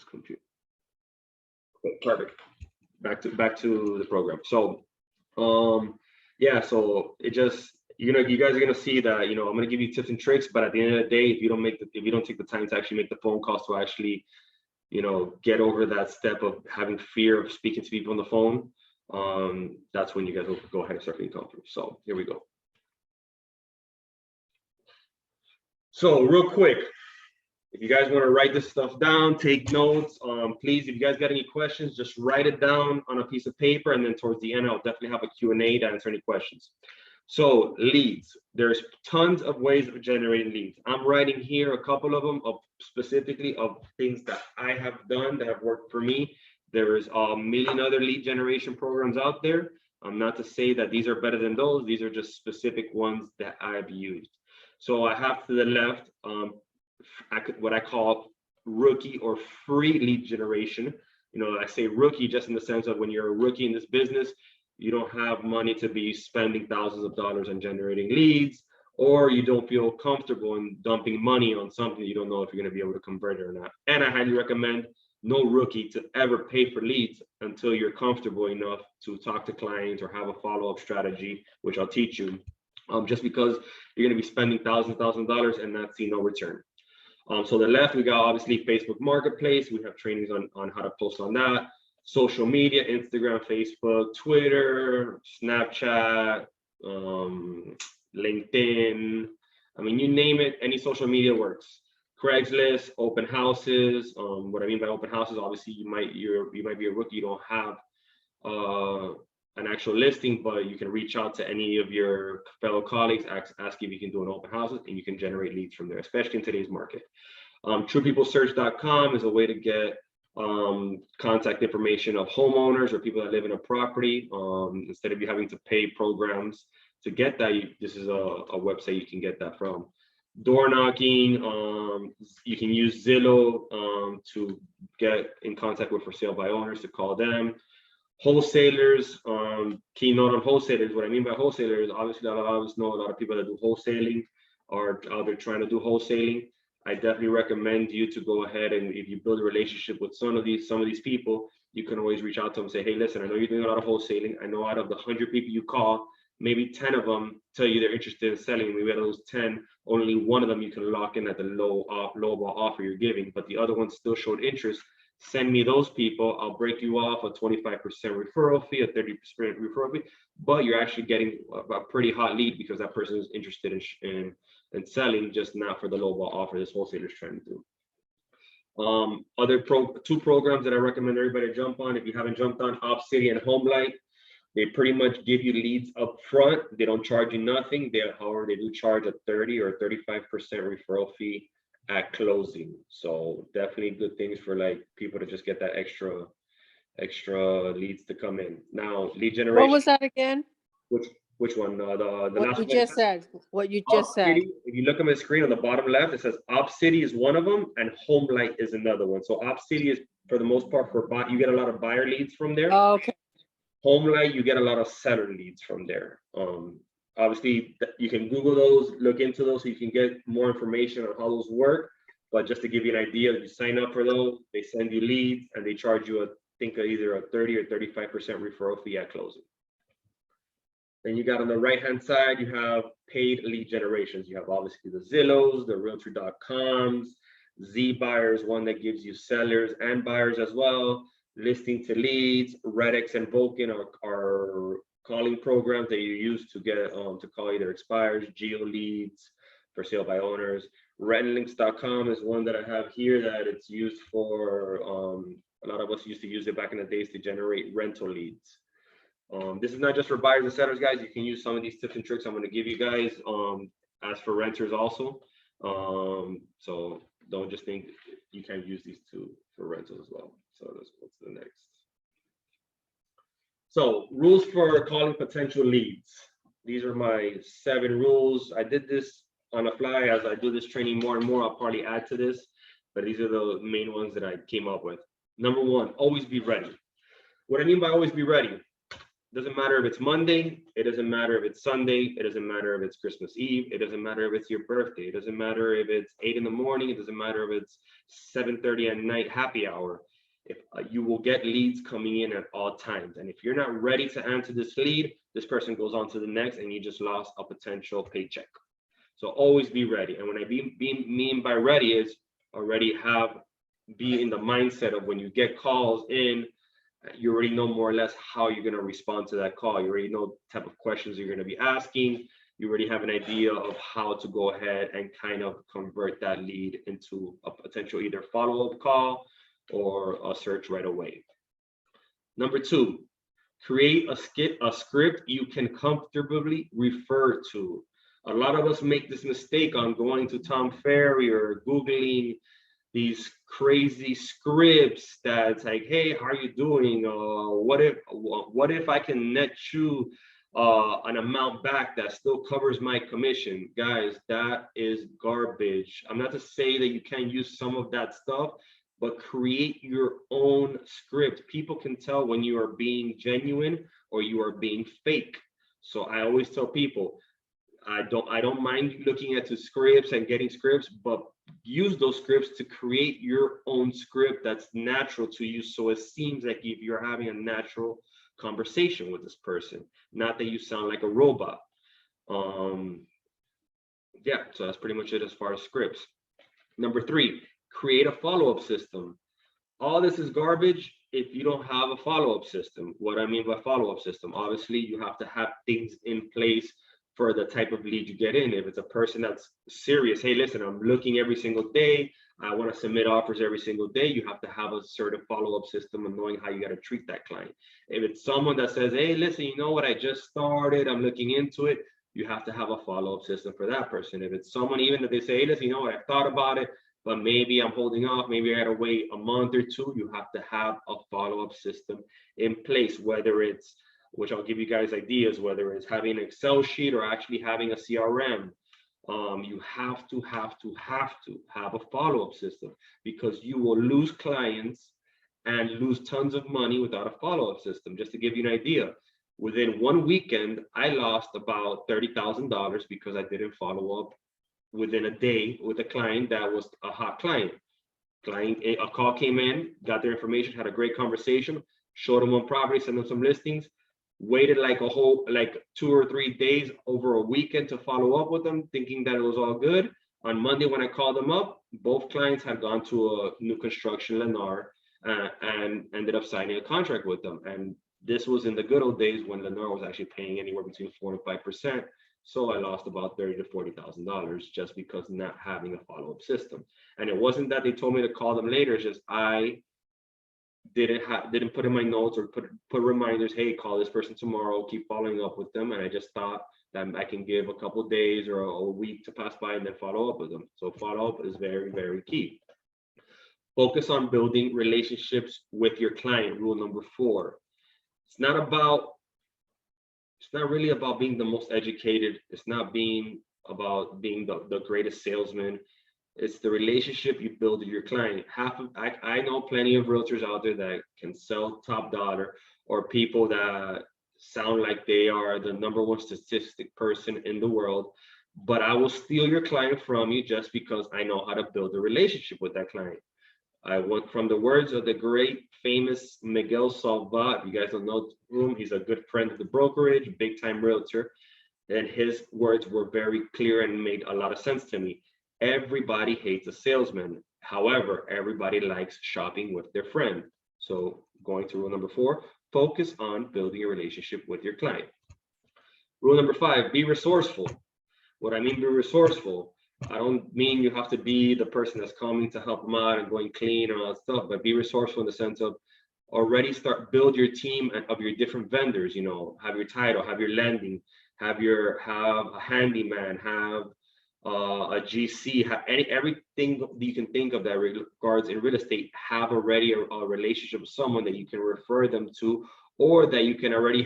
this computer. Perfect. Back to the program. So yeah, so it just, you guys are gonna see that, I'm gonna give you tips and tricks, but at the end of the day, if you don't take the time to actually make the phone calls to actually, get over that step of having fear of speaking to people on the phone, that's when you guys will go ahead and start feeling comfortable. So here we go. So real quick, if you guys want to write this stuff down, take notes, please, if you guys got any questions, just write it down on a piece of paper, and then towards the end, I'll definitely have a Q&A to answer any questions. So leads, there's tons of ways of generating leads. I'm writing here a couple of them specifically of things that I have done that have worked for me. There is a million other lead generation programs out there. Not to say that these are better than those. These are just specific ones that I've used. So I have to the left, what I call rookie or free lead generation. I say rookie just in the sense of when you're a rookie in this business, you don't have money to be spending thousands of dollars on generating leads, or you don't feel comfortable in dumping money on something you don't know if you're going to be able to convert it or not. And I highly recommend no rookie to ever pay for leads until you're comfortable enough to talk to clients or have a follow-up strategy, which I'll teach you, just because you're going to be spending thousands of dollars and not see no return. So the left, we got obviously Facebook Marketplace. We have trainings on how to post on that. Social media, Instagram, Facebook, Twitter, Snapchat, LinkedIn. I mean, you name it, any social media works. Craigslist, open houses. What I mean by open houses, obviously you might be a rookie, you don't have an actual listing, but you can reach out to any of your fellow colleagues, ask if you can do an open house, and you can generate leads from there, especially in today's market. TruePeopleSearch.com is a way to get contact information of homeowners or people that live in a property. Instead of you having to pay programs to get that, this is a website you can get that from. Door knocking, you can use Zillow to get in contact with for sale by owners, to call them. Wholesalers, keynote on wholesalers. What I mean by wholesalers, obviously I always know a lot of people that do wholesaling are out there trying to do wholesaling. I definitely recommend you to go ahead, and if you build a relationship with some of these people, you can always reach out to them and say, hey, listen, I know you're doing a lot of wholesaling. I know out of the 100 people you call, maybe 10 of them tell you they're interested in selling. Maybe out of those 10, only one of them you can lock in at the low ball offer you're giving, but the other ones still showed interest. Send me those people. I'll break you off a 25% referral fee, a 30% referral fee, but you're actually getting a pretty hot lead because that person is interested in selling, just not for the low ball offer this wholesaler is trying to do. Other two programs that I recommend everybody to jump on, if you haven't jumped on, OpCity and HomeLight. They pretty much give you leads up front. They don't charge you nothing. However, they do charge a 30 or 35% referral fee at closing. So definitely good things for like people to just get that extra leads to come in. Now, lead generation. What was that again? Which one? The what last you one just said. What you just said. If you look at my screen on the bottom left, it says OpCity is one of them and HomeLight is another one. So OpCity is for the most part you get a lot of buyer leads from there. Oh, okay. HomeLight, you get a lot of seller leads from there. Obviously, you can Google those, look into those so you can get more information on how those work. But just to give you an idea, you sign up for those, they send you leads, and they charge you, either a 30 or 35% referral fee at closing. Then you got on the right-hand side, you have paid lead generations. You have obviously the Zillows, the Realtor.coms, Z-Buyers, one that gives you sellers and buyers as well. Listing to leads, Redx and Vulcan are calling programs that you use to get to call either expires, geo leads for sale by owners. Rentllinks.com is one that I have here that it's used for, a lot of us used to use it back in the days to generate rental leads. This is not just for buyers and sellers, guys. You can use some of these tips and tricks I'm going to give you guys as for renters also. So don't just think you can use these two for rentals as well. So let's go to the next. So rules for calling potential leads. These are my 7 rules. I did this on the fly. As I do this training more and more, I'll probably add to this, but these are the main ones that I came up with. Number 1, always be ready. What I mean by always be ready, Doesn't matter if it's Monday, it doesn't matter if it's Sunday, it doesn't matter if it's Christmas Eve, it doesn't matter if it's your birthday, it doesn't matter if it's 8 in the morning, it doesn't matter if it's 7:30 at night happy hour. If you will get leads coming in at all times. And if you're not ready to answer this lead, this person goes on to the next and you just lost a potential paycheck. So always be ready. And when I mean by ready is already be in the mindset of when you get calls in, you already know more or less how you're going to respond to that call. You already know the type of questions you're going to be asking. You already have an idea of how to go ahead and kind of convert that lead into a potential either follow-up call or a search right away. Number 2, create a script you can comfortably refer to. A lot of us make this mistake on going to Tom Ferry or Googling these crazy scripts that's like, hey, how are you doing? What if I can net you an amount back that still covers my commission? Guys, that is garbage. I'm not to say that you can't use some of that stuff, but create your own script. People can tell when you are being genuine or you are being fake. So I always tell people, I don't mind looking at the scripts and getting scripts, but use those scripts to create your own script that's natural to you. So it seems like if you're having a natural conversation with this person, not that you sound like a robot. Yeah, so that's pretty much it as far as scripts. Number 3, create a follow-up system. All this is garbage if you don't have a follow-up system. What I mean by follow-up system, obviously you have to have things in place for the type of lead you get in. If it's a person that's serious, hey, listen, I'm looking every single day, I want to submit offers every single day, you have to have a sort of follow-up system and knowing how you got to treat that client. If it's someone that says, hey, listen, you know what, I just started, I'm looking into it, you have to have a follow-up system for that person. If it's someone, even if they say, hey, listen, you know what, I thought about it, but maybe I'm holding off, maybe I gotta wait a month or two, you have to have a follow-up system in place, whether it's, which I'll give you guys ideas, whether it's having an Excel sheet or actually having a CRM. You have to have a follow-up system, because you will lose clients and lose tons of money without a follow-up system. Just to give you an idea, within one weekend, I lost about $30,000 because I didn't follow up within a day with a client that was a hot client. A call came in, got their information, had a great conversation, showed them one property, sent them some listings, waited like 2 or 3 days over a weekend to follow up with them, thinking that it was all good. On Monday, when I called them up, both clients had gone to a new construction Lennar and ended up signing a contract with them. And this was in the good old days when Lennar was actually paying anywhere between 4 and 5%. So I lost about $30,000 to $40,000 just because not having a follow-up system. And it wasn't that they told me to call them later. It's just I didn't put in my notes or put reminders, hey, call this person tomorrow, keep following up with them. And I just thought that I can give a couple of days or a week to pass by and then follow up with them. So follow-up is very, very key. Focus on building relationships with your client. Rule number 4. It's not really about being the most educated. It's not about being the greatest salesman. It's the relationship you build with your client. I know plenty of realtors out there that can sell top dollar, or people that sound like they are the #1 statistic person in the world, but I will steal your client from you just because I know how to build a relationship with that client. I went from the words of the great famous Miguel Salva. If you guys don't know him, he's a good friend of the brokerage, big time realtor. And his words were very clear and made a lot of sense to me. Everybody hates a salesman. However, everybody likes shopping with their friend. So going to rule number 4, focus on building a relationship with your client. Rule number 5, be resourceful. What I mean by resourceful, I don't mean you have to be the person that's coming to help them out and going clean and all that stuff, but be resourceful in the sense of already build your team of your different vendors, have your title, have your lending, have a handyman, have a GC, have everything that you can think of that regards in real estate, have already a relationship with someone that you can refer them to, or that you can already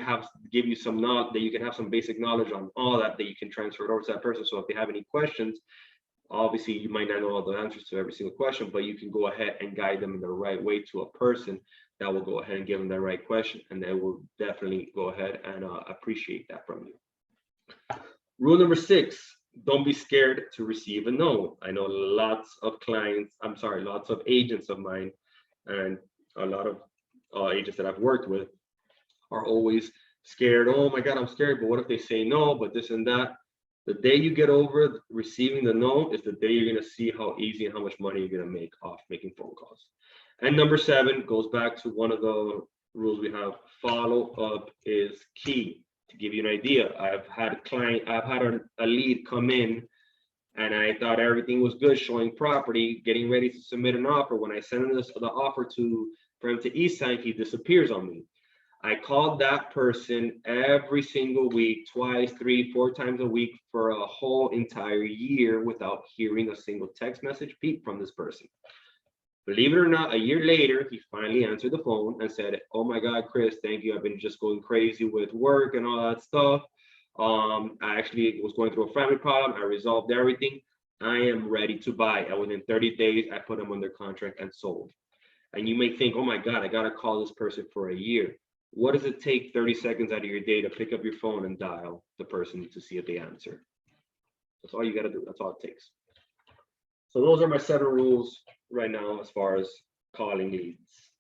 give you some knowledge, that you can have some basic knowledge on all that you can transfer it over to that person. So if they have any questions, obviously you might not know all the answers to every single question, but you can go ahead and guide them in the right way to a person that will go ahead and give them the right question, and they will definitely go ahead and appreciate that from you. Rule number 6, don't be scared to receive a no. I know lots of lots of agents of mine, and a lot of agents that I've worked with are always scared. Oh my God, I'm scared, but what if they say no, but this and that? The day you get over receiving the no is the day you're going to see how easy and how much money you're going to make off making phone calls. And number 7 goes back to one of the rules we have. Follow up is key. To give you an idea, I've had a lead come in, and I thought everything was good, showing property, getting ready to submit an offer. When I send him the offer for him to e-sign, he disappears on me. I called that person every single week, twice, 3, 4 times a week for a whole entire year without hearing a single text message peep from this person. Believe it or not, a year later, he finally answered the phone and said, oh my God, Chris, thank you. I've been just going crazy with work and all that stuff. I actually was going through a family problem. I resolved everything. I am ready to buy. And within 30 days, I put him under contract and sold. And you may think, oh my God, I got to call this person for a year. What does it take 30 seconds out of your day to pick up your phone and dial the person to see if they answer? That's all you got to do. That's all it takes. So those are my 7 rules right now as far as calling leads.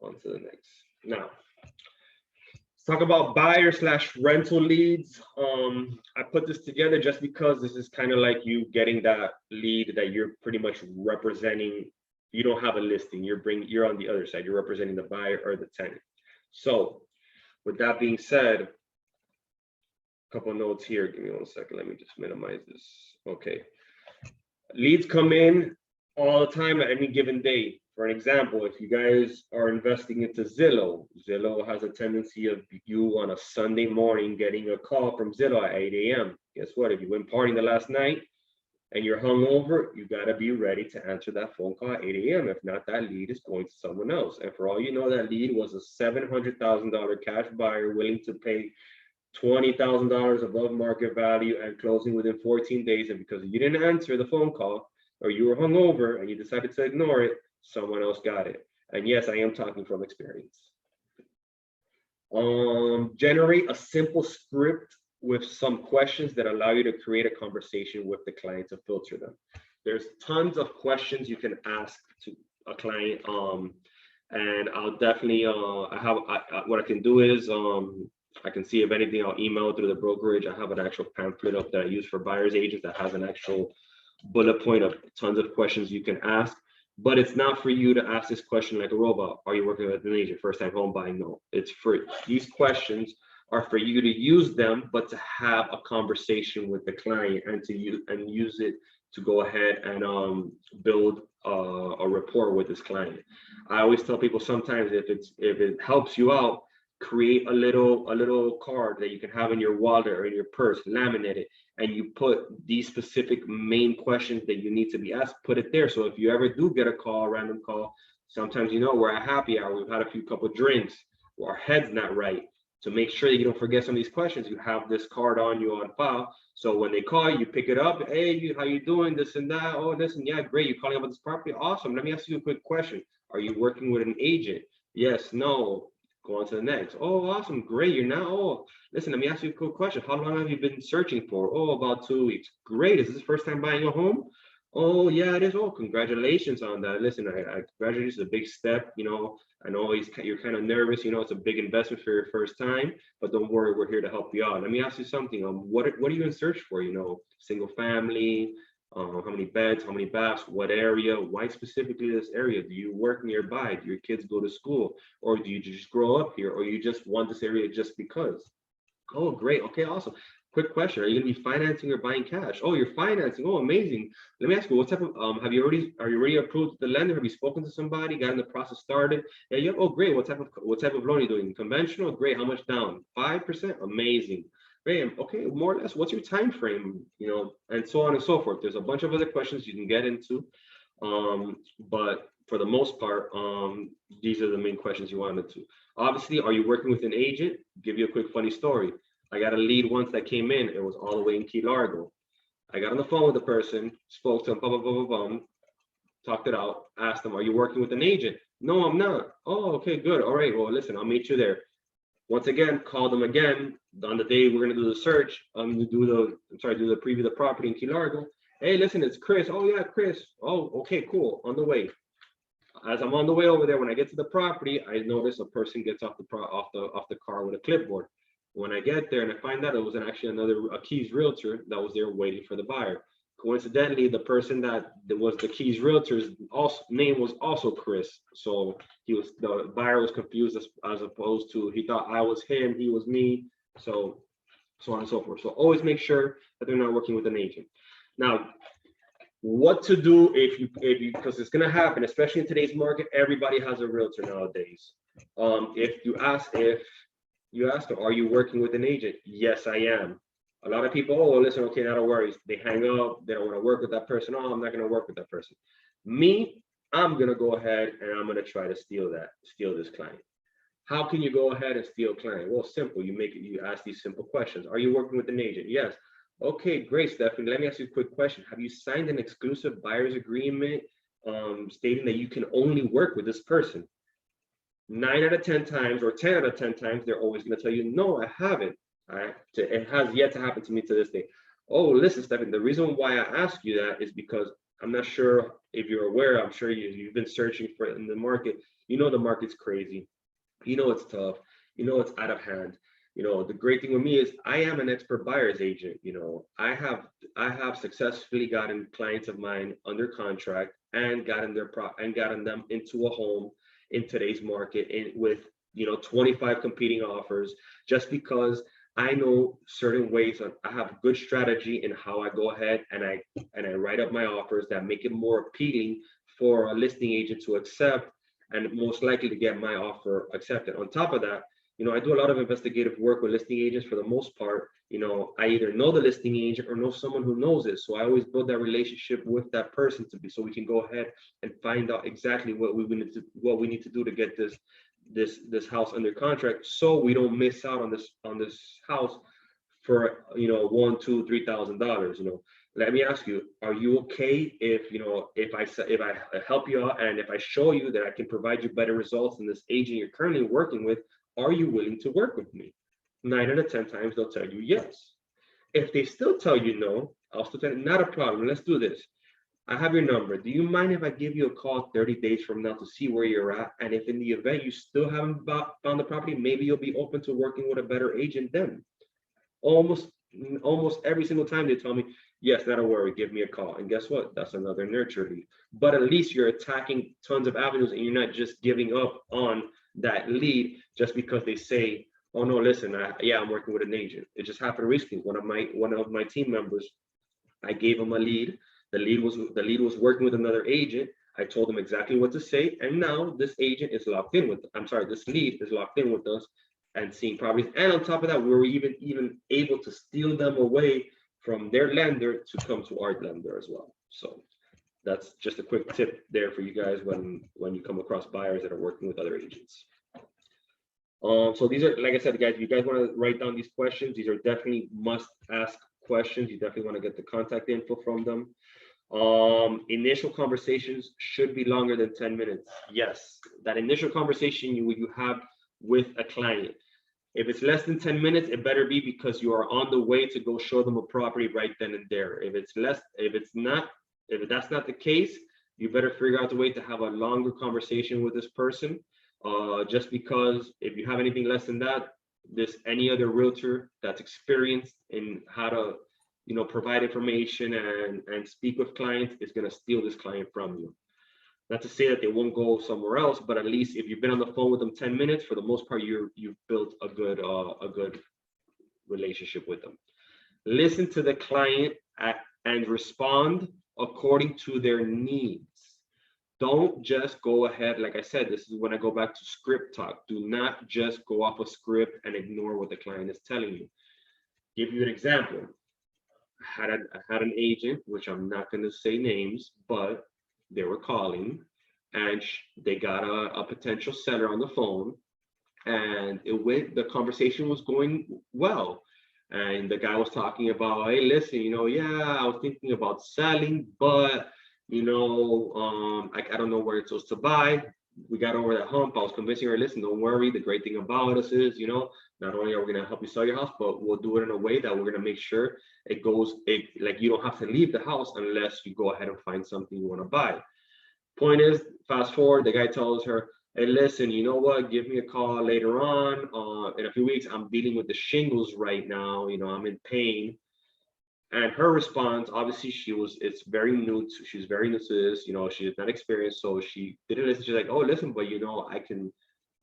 On to the next. Now, let's talk about buyer/rental leads. I put this together just because this is kind of like you getting that lead that you're pretty much representing. You don't have a listing. You're on the other side. You're representing the buyer or the tenant. So with that being said, a couple of notes here. Give me 1 second. Let me just minimize this. Okay. Leads come in all the time at any given day. For an example, if you guys are investing into Zillow, Zillow has a tendency of you on a Sunday morning getting a call from Zillow at 8 a.m. Guess what? If you went partying the last night and you're hungover, you got to be ready to answer that phone call at 8 a.m. If not, that lead is going to someone else. And for all you know, that lead was a $700,000 cash buyer willing to pay $20,000 above market value and closing within 14 days. And because you didn't answer the phone call or you were hungover and you decided to ignore it, someone else got it. And yes, I am talking from experience. Generate a simple script with some questions that allow you to create a conversation with the client to filter them. There's tons of questions you can ask to a client. And I'll definitely, what I can do is, I can see if anything, I'll email through the brokerage. I have an actual pamphlet up that I use for buyers agents that has an actual bullet point of tons of questions you can ask. But it's not for you to ask this question like a robot. Are you working with an agent? First time home buying? No, it's for these questions are for you to use them, but to have a conversation with the client and to use it to go ahead and build a rapport with this client. I always tell people sometimes if it helps you out, create a little card that you can have in your wallet or in your purse, laminate it, and you put these specific main questions that you need to be asked, put it there. So if you ever do get a call, random call, sometimes, you know, we're at happy hour, we've had a couple drinks, our head's not right. To make sure that you don't forget some of these questions, you have this card on you on file. So when they call you, pick it up. Hey, how you doing? This and that. Oh, this and yeah, great. You're calling about this property. Awesome. Let me ask you a quick question. Are you working with an agent? Yes, no. Go on to the next. Oh, awesome. Great. You're now. Oh, listen, let me ask you a quick question. How long have you been searching for? Oh, about 2 weeks. Great. Is this the first time buying a home? Oh, yeah, it is. Oh, congratulations on that. Listen, I congratulate you. It's a big step. You know, I know you're kind of nervous. You know, it's a big investment for your first time, but don't worry, we're here to help you out. Let me ask you something. What are you in search for? You know, single family, how many beds, how many baths, what area, why specifically this area? Do you work nearby? Do your kids go to school? Or do you just grow up here? Or you just want this area just because? Oh, great. Okay, awesome. Quick question. Are you going to be financing or buying cash? Oh, you're financing. Oh, amazing. Let me ask you, what type of, are you already approved the lender? Have you spoken to somebody, gotten the process started? Yeah, yeah. Oh, great. What type of loan are you doing? Conventional? Great. How much down? 5%? Amazing. Great. Okay, more or less, what's your time frame? You know, and so on and so forth. There's a bunch of other questions you can get into. But for the most part, these are the main questions you wanted to. Obviously, are you working with an agent? Give you a quick funny story. I got a lead once that came in. It was all the way in Key Largo. I got on the phone with the person, spoke to him, talked it out, asked him, are you working with an agent? No, I'm not. Oh, okay, good. All right. Well, listen, I'll meet you there. Once again, call them again on the day we're gonna do the search. I'm gonna do do the preview of the property in Key Largo. Hey, listen, it's Chris. Oh yeah, Chris. Oh, okay, cool. On the way. As I'm on the way over there, when I get to the property, I notice a person gets off the car with a clipboard. When I get there and I find out it was actually a Keys realtor that was there waiting for the buyer. Coincidentally, the person that was the Keys realtor's also name was also Chris. So the buyer was confused as opposed to he thought I was him, he was me. So on and so forth. So always make sure that they're not working with an agent. Now, what to do if you because it's going to happen, especially in today's market. Everybody has a realtor nowadays. If you ask them, are you working with an agent? Yes, I am. A lot of people, oh, listen, okay, not a worries. They hang up, they don't want to work with that person. Oh, I'm not going to work with that person. Me, I'm going to go ahead and I'm going to try to steal this client. How can you go ahead and steal a client? Well, simple. You ask these simple questions. Are you working with an agent? Yes. Okay, great, Stephanie. Let me ask you a quick question. Have you signed an exclusive buyer's agreement stating that you can only work with this person? 9 out of 10 times, or 10 out of 10 times, they're always going to tell you, no, I haven't. It has yet to happen to me to this day. Oh, listen, Stephanie, the reason why I ask you that is because I'm not sure if you're aware. I'm sure you've been searching for it in the market. You know the market's crazy. You know it's tough. You know it's out of hand. The great thing with me is I am an expert buyer's agent. I have successfully gotten clients of mine under contract and gotten them into a home in today's market with 25 competing offers, just because I know certain ways. I have good strategy in how I go ahead and I write up my offers that make it more appealing for a listing agent to accept, and most likely to get my offer accepted. On top of that, I do a lot of investigative work with listing agents. For the most part, I either know the listing agent or know someone who knows it. So I always build that relationship with that person so we can go ahead and find out exactly what we need to do to get this house under contract, so we don't miss out on this house for $1, $2, $3,000. Let me ask you, are you okay if I help you out and if I show you that I can provide you better results than this agent you're currently working with? Are you willing to work with me? 9 out of 10 times they'll tell you yes. If they still tell you no, I'll still tell you, not a problem. Let's do this. I have your number. Do you mind if I give you a call 30 days from now to see where you're at? And if in the event you still haven't found the property, maybe you'll be open to working with a better agent then. Almost every single time they tell me, yes, not a worry, give me a call. And guess what? That's another nurture lead. But at least you're attacking tons of avenues and you're not just giving up on that lead just because they say, oh no, listen, I'm working with an agent. It just happened recently. One of my team members, I gave him a lead. The lead was working with another agent. I told him exactly what to say, and now this agent is locked in with. This lead is locked in with us and seeing properties. And on top of that, we were even able to steal them away from their lender to come to our lender as well. So that's just a quick tip there for you guys when you come across buyers that are working with other agents. So these are, like I said, guys, if you guys want to write down these questions, these are definitely must ask questions. You definitely want to get the contact info from them. Initial conversations should be longer than 10 minutes. Yes, that initial conversation you have with a client. If it's less than 10 minutes, it better be because you are on the way to go show them a property right then and there. If that's not the case, you better figure out the way to have a longer conversation with this person. Just because if you have anything less than that, any other realtor that's experienced in how to provide information and speak with clients is going to steal this client from you. Not to say that they won't go somewhere else, but at least if you've been on the phone with them 10 minutes, for the most part, you've built a good relationship with them. Listen to the client and respond according to their needs. Don't just go ahead. Like I said, this is when I go back to script talk. Do not just go off a script and ignore what the client is telling you. Give you an example. I had an agent, which I'm not going to say names, but they were calling and they got a potential seller on the phone, and the conversation was going well. And the guy was talking about, hey, listen, I was thinking about selling, but I don't know where it's supposed to buy. we got over that hump. I was convincing her, listen, don't worry. The great thing about us is, not only are we going to help you sell your house, but we'll do it in a way that we're going to make sure like you don't have to leave the house unless you go ahead and find something you want to buy. Point is, fast forward, the guy tells her, hey, listen, you know what? Give me a call later on. In a few weeks, I'm dealing with the shingles right now. I'm in pain. And her response, obviously, she's very new to this. She is not experienced. So she didn't listen. She's like, oh, listen, but I can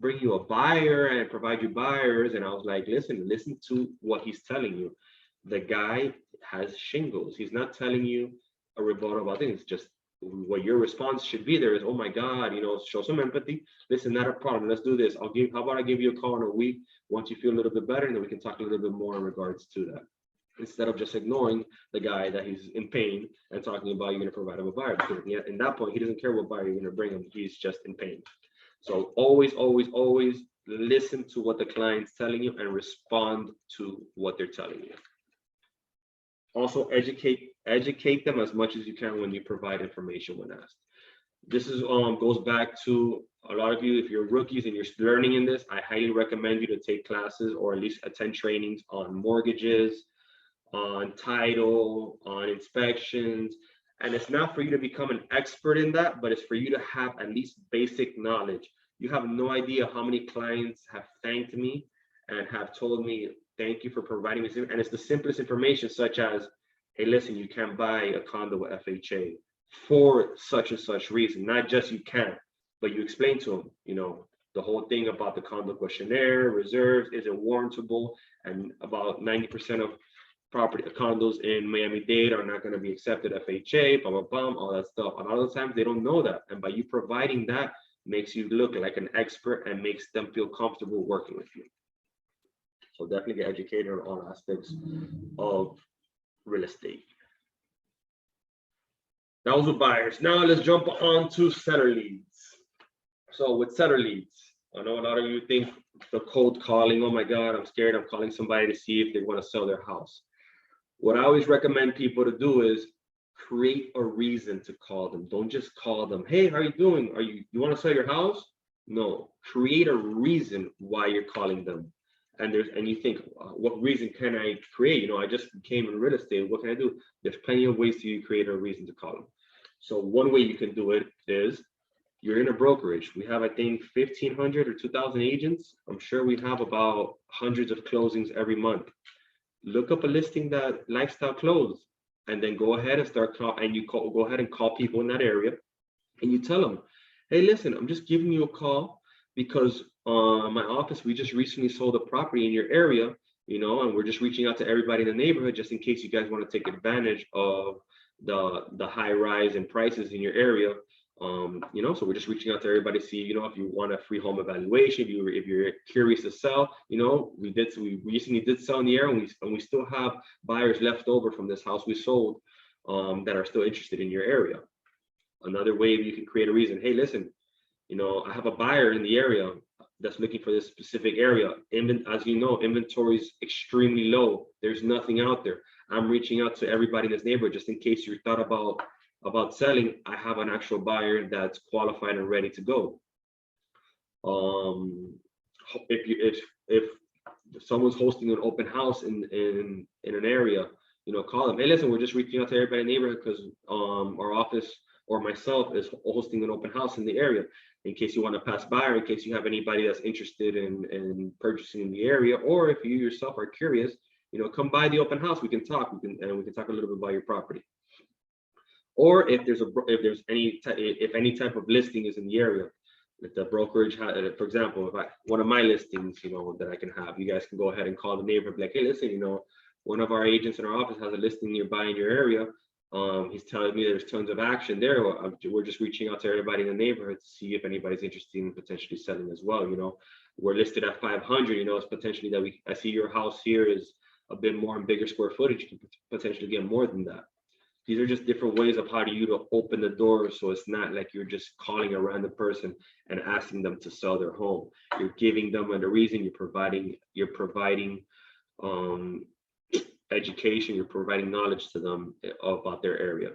bring you a buyer and provide you buyers. And I was like, listen to what he's telling you. The guy has shingles. He's not telling you a rebuttal about things. Just what your response should be there is, oh my God, show some empathy. Listen, not a problem. Let's do this. How about I give you a call in a week once you feel a little bit better, and then we can talk a little bit more in regards to that. Instead of just ignoring the guy that he's in pain and talking about you're going to provide him a buyer. Because at that point, he doesn't care what buyer you're going to bring him. He's just in pain. So always, always, always listen to what the client's telling you and respond to what they're telling you. Also, educate them as much as you can when you provide information when asked. This is goes back to a lot of you. If you're rookies and you're learning in this, I highly recommend you to take classes or at least attend trainings on mortgages, on title, on inspections. And it's not for you to become an expert in that, but it's for you to have at least basic knowledge. You have no idea how many clients have thanked me and have told me, thank you for providing me. And it's the simplest information, such as, hey, listen, you can't buy a condo with FHA for such and such reason. Not just you can't, but you explain to them, the whole thing about the condo questionnaire, reserves, is it warrantable? And about 90% of property condos in Miami-Dade are not going to be accepted FHA, blah, blah, blah, all that stuff. A lot of the times they don't know that. And by you providing that makes you look like an expert and makes them feel comfortable working with you. So definitely get educated on all aspects of real estate. That was with buyers. Now let's jump on to seller leads. So with seller leads, I know a lot of you think the cold calling, oh my God, I'm scared. I'm calling somebody to see if they want to sell their house. What I always recommend people to do is create a reason to call them. Don't just call them, hey, how are you doing? You want to sell your house? No, create a reason why you're calling them. And you think, what reason can I create? I just came in real estate. What can I do? There's plenty of ways to create a reason to call them. So one way you can do it is you're in a brokerage. We have, I think, 1,500 or 2,000 agents. I'm sure we have about hundreds of closings every month. Look up a listing that lifestyle clothes, and then go ahead and go ahead and call people in that area, and you tell them, hey, listen, I'm just giving you a call because my office, we just recently sold a property in your area, and we're just reaching out to everybody in the neighborhood just in case you guys want to take advantage of the high rise in prices in your area. So we're just reaching out to everybody to see, if you want a free home evaluation, if you're curious to sell, we recently did sell in the area, and we still have buyers left over from this house we sold that are still interested in your area. Another way you can create a reason, hey, listen, I have a buyer in the area that's looking for this specific area. As you know, inventory is extremely low. There's nothing out there. I'm reaching out to everybody in this neighborhood just in case you thought about selling. I have an actual buyer that's qualified and ready to go. If someone's hosting an open house in an area, call them. Hey, listen, we're just reaching out to everybody in the neighborhood because our office or myself is hosting an open house in the area. In case you want to pass by, or in case you have anybody that's interested in purchasing in the area, or if you yourself are curious, come by the open house. We can talk. We can talk a little bit about your property. Or if any type of listing is in the area, if the brokerage for example, one of my listings, that I can have, you guys can go ahead and call the neighbor, like, hey, listen, one of our agents in our office has a listing nearby in your area. He's telling me there's tons of action there. We're just reaching out to everybody in the neighborhood to see if anybody's interested in potentially selling as well. We're listed at 500. It's potentially that I see your house here is a bit more and bigger square footage. You can potentially get more than that. These are just different ways of how you to open the door, so it's not like you're just calling a random person and asking them to sell their home. You're giving them a reason. You're providing education. You're providing knowledge to them about their area.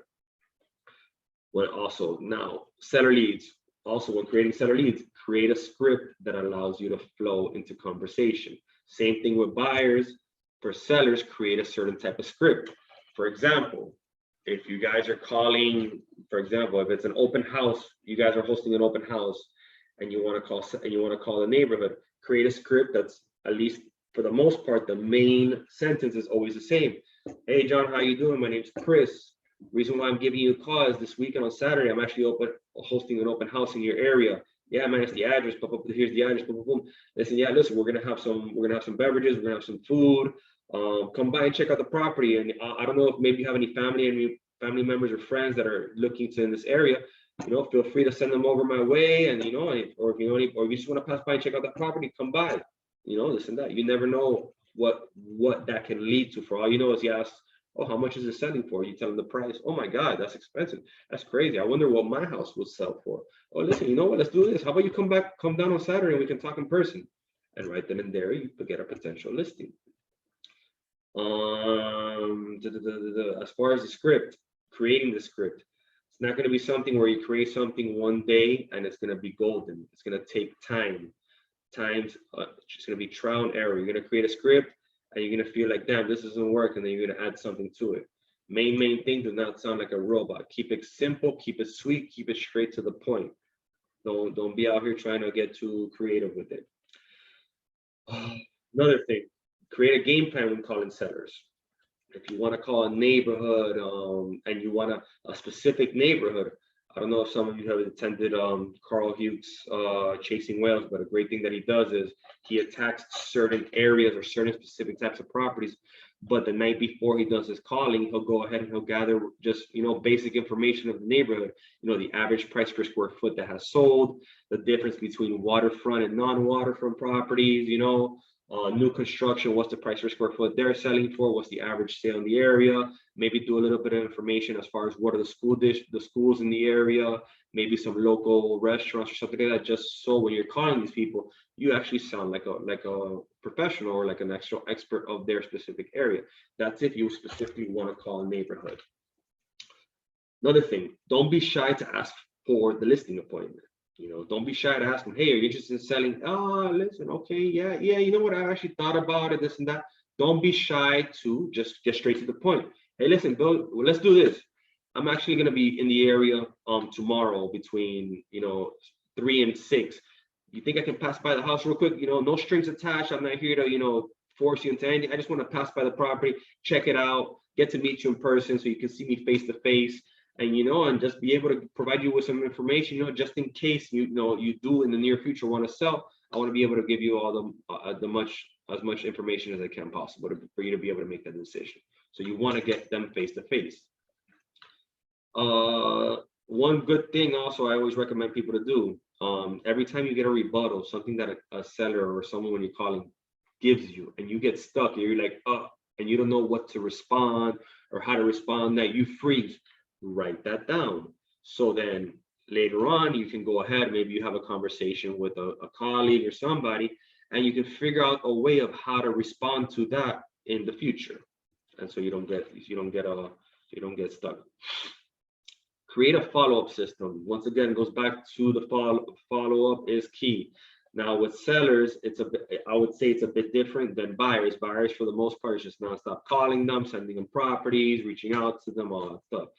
Well, also now seller leads. Also, when creating seller leads, create a script that allows you to flow into conversation. Same thing with buyers. For sellers, create a certain type of script. For example, if you guys are calling, for example, if it's an open house, you guys are hosting an open house, and you want to call the neighborhood, create a script that's, at least for the most part, the main sentence is always the same. Hey John, how you doing? My name's Chris. Reason why I'm giving you a call is this weekend on Saturday, I'm actually hosting an open house in your area. Yeah, man, it's the address. Here's the address. Boom, boom, boom. Listen, we're gonna have some beverages. We're gonna have some food. Come by and check out the property. And I don't know if maybe you have any family members or friends that are looking to in this area. Feel free to send them over my way. And or if you just want to pass by and check out the property, come by. This and that. You never know what that can lead to. For all you know is you ask, oh, how much is it selling for? You tell them the price. Oh my God, that's expensive. That's crazy. I wonder what my house will sell for. Oh, listen, you know what? Let's do this. How about you come down on Saturday and we can talk in person. And right then and there, you could get a potential listing. As far as the script, creating the script, it's not going to be something where you create something one day and it's going to be golden. It's going to take time. It's just going to be trial and error. You're going to create a script and you're going to feel like, damn, this doesn't work. And then you're going to add something to it. Main thing, do not sound like a robot. Keep it simple, keep it sweet, keep it straight to the point. Don't be out here trying to get too creative with it. Another thing, create a game plan when calling sellers. If you want to call a neighborhood and you want a specific neighborhood, I don't know if some of you have attended Carl Hughes Chasing Whales, but a great thing that he does is he attacks certain areas or certain specific types of properties. But the night before he does his calling, he'll go ahead and he'll gather just, basic information of the neighborhood, the average price per square foot that has sold, the difference between waterfront and non-waterfront properties, new construction, what's the price per square foot they're selling for, what's the average sale in the area, maybe do a little bit of information as far as what are the schools in the area, maybe some local restaurants or something like that, just so when you're calling these people, you actually sound like a professional or like an actual expert of their specific area. That's if you specifically want to call a neighborhood. Another thing, don't be shy to ask for the listing appointment. Don't be shy to ask them, hey, are you interested in selling? Oh, listen, okay, yeah, you know what, I actually thought about it, this and that. Don't be shy to just get straight to the point. Hey, listen, Bill, let's do this. I'm actually going to be in the area tomorrow between 3 and 6. You think I can pass by the house real quick? No strings attached. I'm not here to force you into anything. I just want to pass by the property, check it out, get to meet you in person so you can see me face to face. And and just be able to provide you with some information, just in case you do in the near future want to sell. I want to be able to give you all as much information as I can possible for you to be able to make that decision. So you want to get them face to face. One good thing also I always recommend people to do, every time you get a rebuttal, something that a seller or someone when you're calling gives you, and you get stuck, you're like, and you don't know what to respond or how to respond, that you freeze. Write that down. So then later on, you can go ahead, maybe you have a conversation with a colleague or somebody, and you can figure out a way of how to respond to that in the future. And so you don't get stuck. Create a follow-up system. Once again, it goes back to the follow-up is key. Now with sellers, I would say it's a bit different than buyers. Buyers, for the most part, is just nonstop calling them, sending them properties, reaching out to them, all that stuff.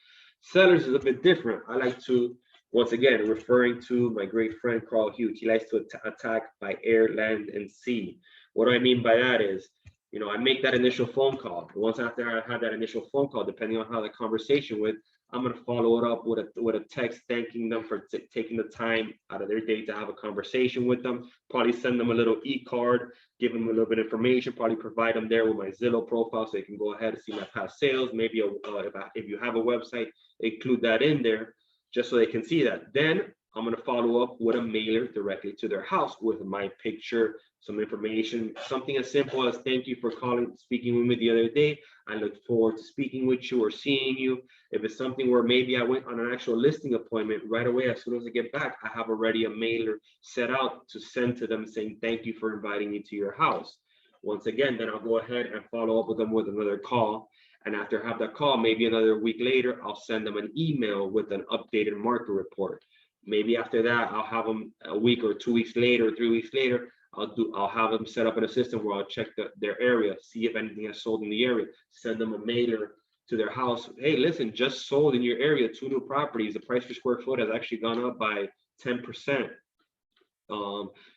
Sellers is a bit different. I like to, once again, referring to my great friend Carl Hughes, he likes to attack by air, land, and sea. What do I mean by that is, I make that initial phone call. Once after I have that initial phone call, depending on how the conversation went, I'm going to follow it up with a text thanking them for taking the time out of their day to have a conversation with them. Probably send them a little e-card, give them a little bit of information, probably provide them there with my Zillow profile so they can go ahead and see my past sales. Maybe if you have a website, include that in there just so they can see that. Then I'm going to follow up with a mailer directly to their house with my picture, some information, something as simple as thank you for speaking with me the other day. I look forward to speaking with you or seeing you. If it's something where maybe I went on an actual listing appointment, right away, as soon as I get back, I have already a mailer set out to send to them saying thank you for inviting me to your house. Once again, then I'll go ahead and follow up with them with another call. And after I have that call, maybe another week later, I'll send them an email with an updated market report. Maybe after that, I'll have them a week or 2 weeks later, 3 weeks later, I'll have them set up in a system where I'll check their area, see if anything has sold in the area, send them a mailer to their house. Hey, listen, just sold in your area 2 new properties. The price per square foot has actually gone up by 10%.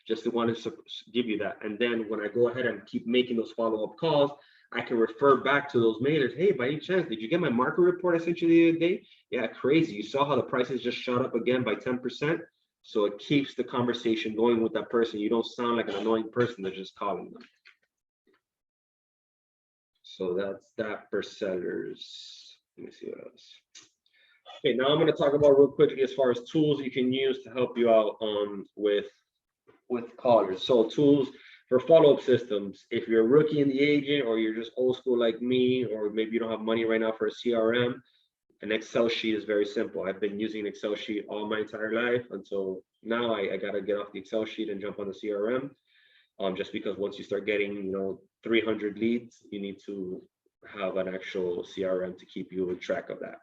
Just to want to give you that. And then when I go ahead and keep making those follow-up calls, I can refer back to those mailers. Hey, by any chance, did you get my market report I sent you the other day? Yeah, crazy. You saw how the prices just shot up again by 10%. So it keeps the conversation going with that person. You don't sound like an annoying person that's just calling them. So that's that for sellers. Let me see what else. Okay, now I'm going to talk about real quickly as far as tools you can use to help you out with callers. So tools for follow-up systems. If you're a rookie in the agent, or you're just old school like me, or maybe you don't have money right now for a CRM, an Excel sheet is very simple. I've been using an Excel sheet all my entire life until now. I got to get off the Excel sheet and jump on the CRM. Just because once you start getting 300 leads, you need to have an actual CRM to keep you in track of that.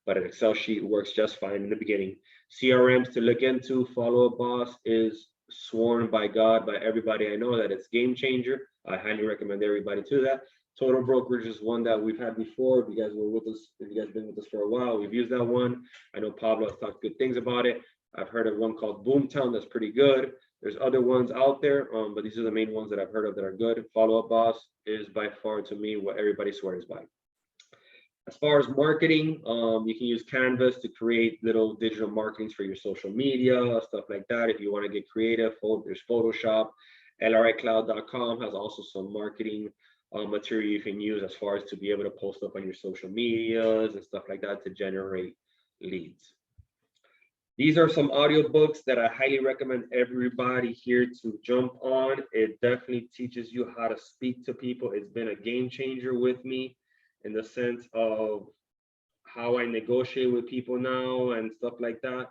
But an Excel sheet works just fine in the beginning. CRMs to look into, Follow Up Boss is sworn by God, by everybody I know, that it's game changer. I highly recommend everybody to that. Total Brokerage is one that we've had before. If you guys were with us, if you guys been with us for a while, we've used that one. I know Pablo has talked good things about it. I've heard of one called Boomtown that's pretty good. There's other ones out there, but these are the main ones that I've heard of that are good. Follow Up Boss is by far, to me, what everybody swears by. As far as marketing, you can use Canvas to create little digital marketings for your social media, stuff like that. If you want to get creative, there's Photoshop. LRIcloud.com has also some marketing material you can use as far as to be able to post up on your social medias and stuff like that to generate leads. These are some audiobooks that I highly recommend everybody here to jump on. It definitely teaches you how to speak to people. It's been a game changer with me, in the sense of how I negotiate with people now and stuff like that.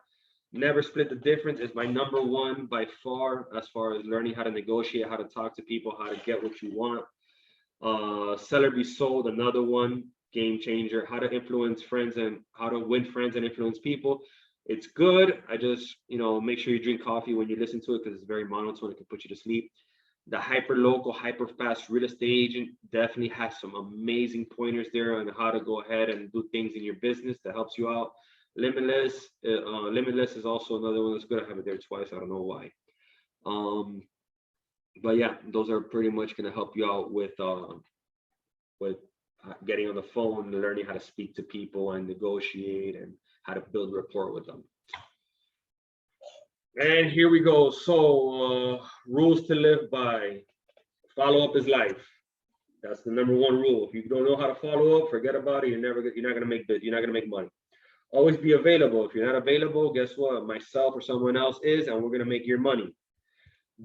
Never Split the Difference is my number one by far, as far as learning how to negotiate, how to talk to people, how to get what you want. Seller Be Sold, another one, game changer. How to influence friends and how to win friends and influence people. It's good. I just, make sure you drink coffee when you listen to it, because it's very monotone. It can put you to sleep. The Hyper Local, Hyper Fast Real Estate Agent definitely has some amazing pointers there on how to go ahead and do things in your business that helps you out. Limitless is also another one that's good. I have it there twice. I don't know why. But yeah, those are pretty much going to help you out with getting on the phone, learning how to speak to people and negotiate, and how to build rapport with them. And here we go. So rules to live by. Follow up is life. That's the number one rule. If you don't know how to follow up, forget about it. You're not gonna make money. Always be available. If you're not available, guess what? Myself or someone else is, and we're gonna make your money.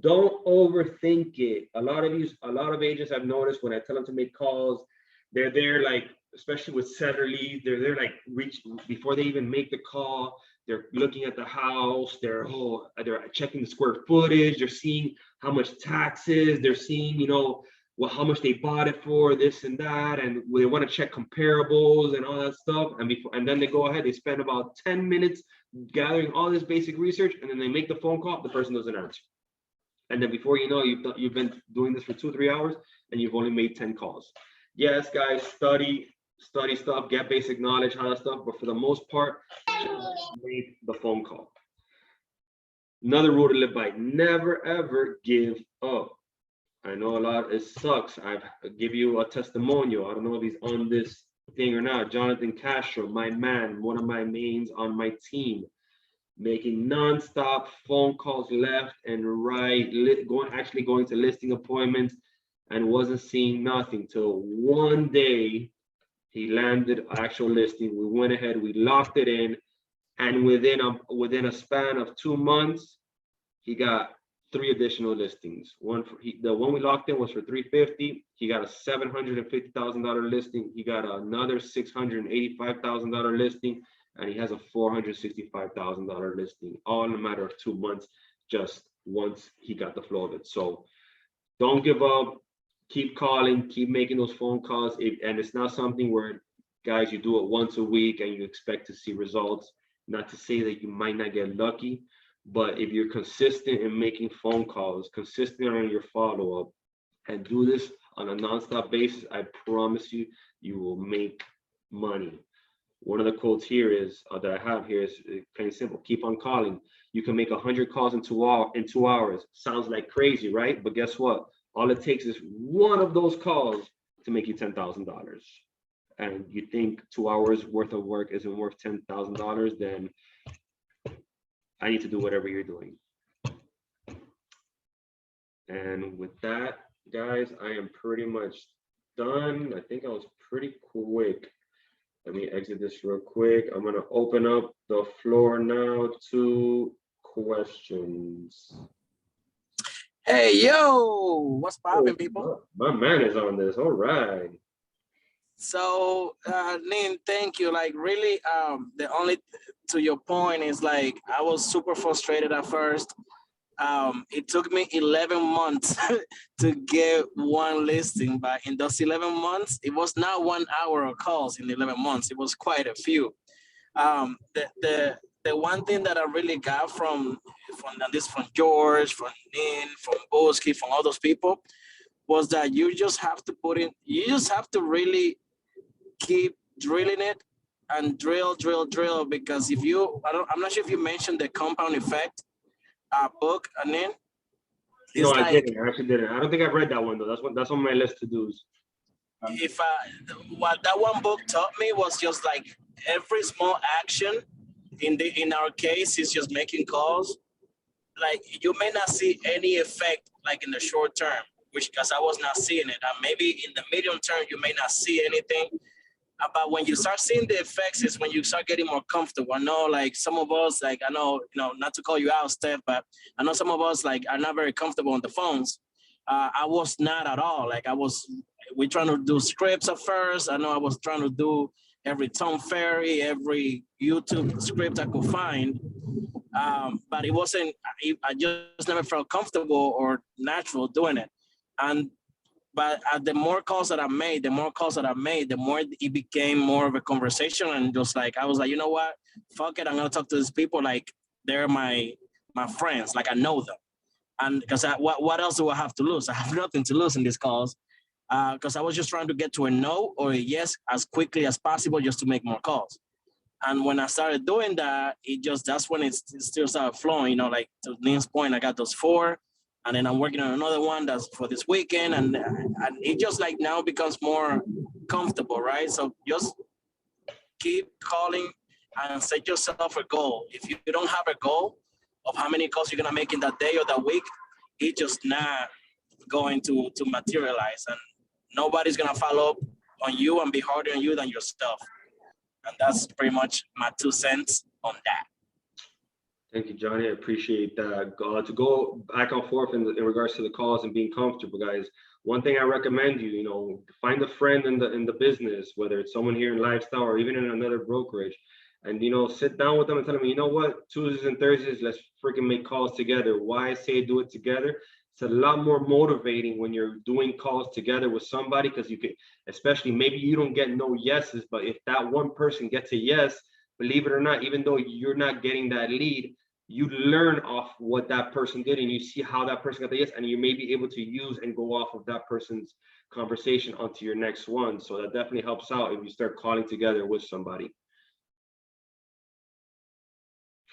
Don't overthink it. A lot of agents I've noticed, when I tell them to make calls, they're there, like, especially with seller leads, they're there like before they even make the call. They're looking at the house, they're checking the square footage, they're seeing how much taxes, they're seeing, how much they bought it for, this and that, and they want to check comparables and all that stuff. And then they go ahead, they spend about 10 minutes gathering all this basic research, and then they make the phone call, the person doesn't answer. And then before you know, you've been doing this for 2-3 hours, and you've only made 10 calls. Yes, guys, study stuff, get basic knowledge, all that stuff, but for the most part, just make the phone call. Another rule to live by: never ever give up. I know it sucks. I'll give you a testimonial. I don't know if he's on this thing or not. Jonathan Castro, my man, one of my mains on my team, making nonstop phone calls left and right, going to listing appointments, and wasn't seeing nothing till one day he landed actual listing. We went ahead, we locked it in, and within a span of 2 months, he got 3 additional listings. The one we locked in was for $350. He got a $750,000 listing. He got another $685,000 listing, and he has a $465,000 listing, all in a matter of 2 months, just once he got the flow of it. So don't give up. Keep calling, keep making those phone calls. And it's not something where, guys, you do it once a week and you expect to see results. Not to say that you might not get lucky, but if you're consistent in making phone calls, consistent on your follow-up, and do this on a nonstop basis, I promise you, you will make money. One of the quotes here is that I have here is plain and simple: keep on calling. You can make 100 calls in 2 hours. Sounds like crazy, right? But guess what? All it takes is one of those calls to make you $10,000. And you think 2 hours worth of work isn't worth $10,000, then I need to do whatever you're doing. And with that, guys, I am pretty much done. I think I was pretty quick. Let me exit this real quick. I'm gonna open up the floor now to questions. Hey, yo, what's poppin', people? My man is on this. All right. So, Nin, thank you. Like, really, the only to your point is like I was super frustrated at first. It took me 11 months to get one listing, but in those 11 months, it was not 1 hour of calls in 11 months. It was quite a few. The one thing that I really got from this, from George, from Nin, from Boski, from all those people, was that you just have to you just have to really keep drilling it and drill, because if you, I'm not sure if you mentioned the compound effect book, and then it's No, I like, didn't. I actually didn't. I don't think I've read that one though. That's on my list to do's. if what that one book taught me was just like every small action in our case is just making calls. Like you may not see any effect like in the short term, which because I was not seeing it. And maybe in the medium term you may not see anything. But when you start seeing the effects is when you start getting more comfortable. I know like some of us, like I know, not to call you out, Steph, but I know some of us like are not very comfortable on the phones. I was not at all. Like we're trying to do scripts at first. I know I was trying to do every Tom Ferry, every YouTube script I could find. But it wasn't, I just never felt comfortable or natural doing it. But the more calls that I made, the more it became more of a conversation. And just like, I was like, you know what? Fuck it. I'm going to talk to these people like they're my friends. Like I know them. And because what else do I have to lose? I have nothing to lose in these calls. Because I was just trying to get to a no or a yes as quickly as possible just to make more calls. And when I started doing that, that's when it still started flowing, like to Nin's point, I got those 4. And then I'm working on another one that's for this weekend. And it just like now becomes more comfortable, right? So just keep calling and set yourself a goal. If you don't have a goal of how many calls you're gonna make in that day or that week, it's just not going to materialize. And nobody's gonna follow up on you and be harder on you than yourself. And that's pretty much my 2 cents on that. Thank you, Johnny. I appreciate that. To go back and forth in regards to the calls and being comfortable, guys. One thing I recommend you, find a friend in the business, whether it's someone here in lifestyle or even in another brokerage, and sit down with them and tell them, you know what, Tuesdays and Thursdays, let's freaking make calls together. Why I say do it together? It's a lot more motivating when you're doing calls together with somebody, because you could, especially maybe you don't get no yeses, but if that one person gets a yes, believe it or not, even though you're not getting that lead, you learn off what that person did and you see how that person got the yes, and you may be able to use and go off of that person's conversation onto your next one. So that definitely helps out if you start calling together with somebody.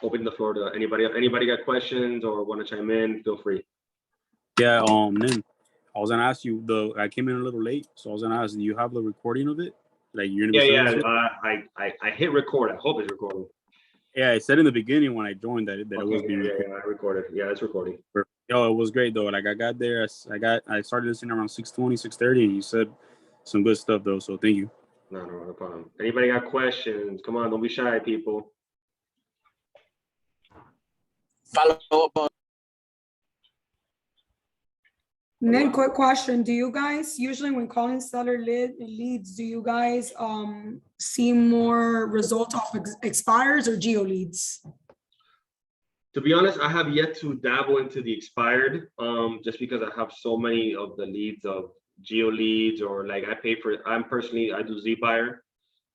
Open the floor to anybody got questions or want to chime in, feel free. Yeah, Nin, I was gonna ask you I came in a little late, so I was gonna ask, do you have the recording of it? Like you're gonna be I hit record. I hope it's recording. Yeah, it said in the beginning when I joined that it was being recorded. Yeah, I recorded. Yeah, it's recording. Yo, it was great though. Like I got there, I started listening around 6:20, 6:30, and you said some good stuff though. So thank you. No problem. Anybody got questions? Come on, don't be shy, people. Follow up. Then quick question, do you guys usually when calling seller leads, do you guys see more results off expires or geo leads? To be honest, I have yet to dabble into the expired, just because I have so many of the leads of geo leads, or like I do Z buyer.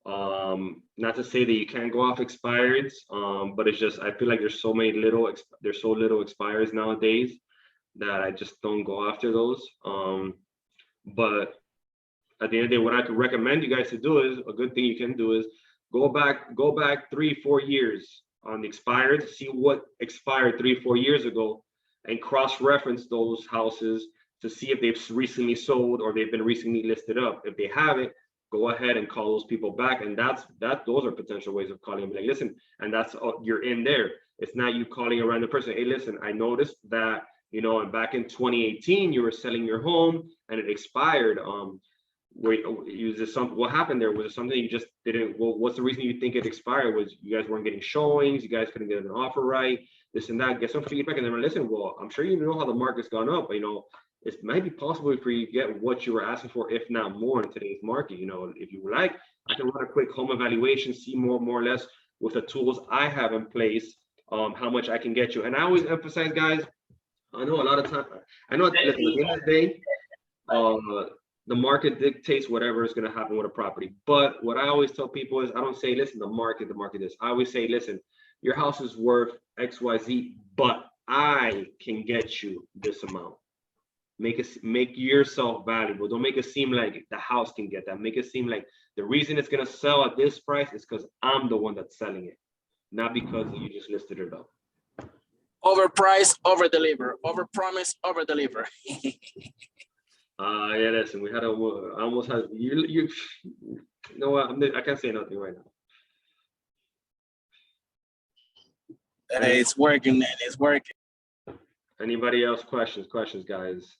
Not to say that you can't go off expireds, but it's just, I feel like there's so little expires nowadays that I just don't go after those. But at the end of the day, what I could recommend you guys to do is, a good thing you can do is go back 3-4 years on the expired, see what expired 3-4 years ago, and cross-reference those houses to see if they've recently sold or they've been recently listed up. If they haven't, go ahead and call those people back. And those are potential ways of calling them. Like, listen, and that's, you're in there. It's not you calling a random person. Hey, listen, I noticed that, you know, and back in 2018, you were selling your home and it expired. Wait, what happened there? Was it something you just didn't? Well, what's the reason you think it expired? Was you guys weren't getting showings? You guys couldn't get an offer right? This and that. Get some feedback, and then listen. Well, I'm sure you know how the market's gone up, but you know, it might be possible for you to get what you were asking for, if not more, in today's market. You know, if you would like, I can run a quick home evaluation, see more or less with the tools I have in place, how much I can get you. And I always emphasize, guys, I know a lot of time. I know, listen, at the end of the day, the market dictates whatever is going to happen with a property. But what I always tell people is, I don't say, listen, the market is. I always say, listen, your house is worth XYZ, but I can get you this amount. Make yourself valuable. Don't make it seem like the house can get that. Make it seem like the reason it's going to sell at this price is because I'm the one that's selling it, not because you just listed it up. Overprice, over deliver. Over promise, over deliver. Yeah, listen, we had I almost had you know what, I can't say nothing right now. It's working, man. It's working. Anybody else? Questions, guys?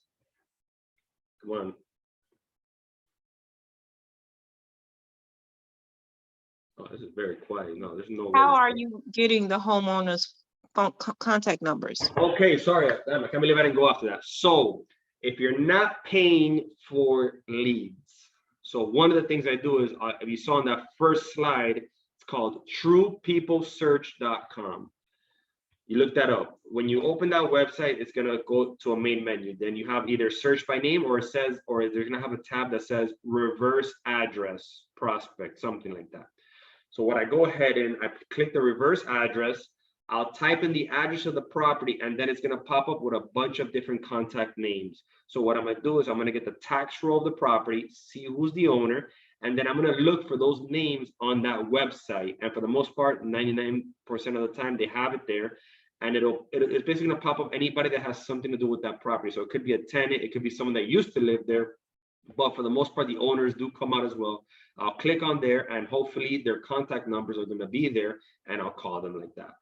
Come on. Oh, this is very quiet. No, there's no. How are you getting the homeowners' phone contact numbers? Okay, sorry, damn, I can't believe I didn't go after that. So if you're not paying for leads, so one of the things I do is, if you saw on that first slide, it's called truepeoplesearch.com. You look that up. When you open that website, it's gonna go to a main menu. Then you have either search by name, or they're gonna have a tab that says reverse address prospect, something like that. So what I go ahead and I click the reverse address, I'll type in the address of the property, and then it's gonna pop up with a bunch of different contact names. So what I'm gonna do is I'm gonna get the tax roll of the property, see who's the owner, and then I'm gonna look for those names on that website. And for the most part, 99% of the time, they have it there. And it's basically gonna pop up anybody that has something to do with that property. So it could be a tenant, it could be someone that used to live there, but for the most part, the owners do come out as well. I'll click on there, and hopefully their contact numbers are gonna be there, and I'll call them like that.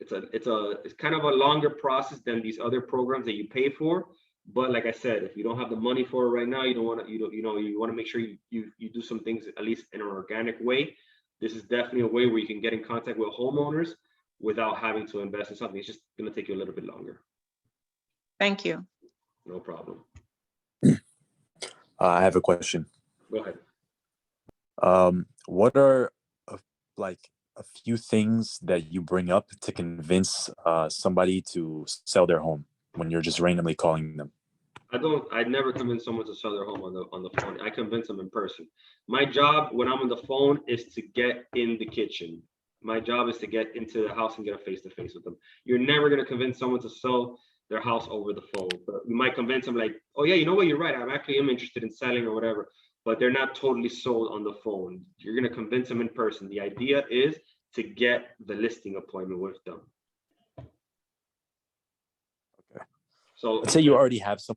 It's kind of a longer process than these other programs that you pay for. But like I said, if you don't have the money for it right now, you want to make sure you do some things at least in an organic way. This is definitely a way where you can get in contact with homeowners without having to invest in something. It's just going to take you a little bit longer. Thank you. No problem. I have a question. Go ahead. What are like a few things that you bring up to convince somebody to sell their home when you're just randomly calling them? I never convince someone to sell their home on the phone. I convince them in person. My job when I'm on the phone is to get in the kitchen. My job is to get into the house and get a face-to-face with them. You're never going to convince someone to sell their house over the phone. But you might convince them like, oh yeah, you know what, you're right, I actually am interested in selling or whatever, but they're not totally sold on the phone. You're going to convince them in person. The idea is to get the listing appointment with them. Okay. So let's say you already have some.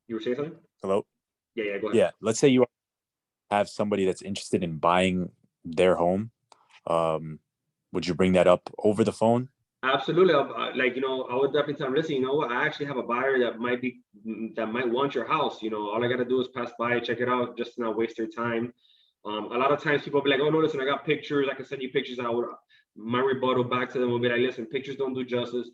You were saying something? Hello? Yeah, go ahead. Yeah, let's say you have somebody that's interested in buying their home. Would you bring that up over the phone? Absolutely. Like, I would definitely tell them, listen, you know what, I actually have a buyer that might want your house. All I got to do is pass by, check it out, just to not waste their time. A lot of times people will be like, oh, no, listen, I got pictures. I can send you pictures. My rebuttal back to them will be like, listen, pictures don't do justice.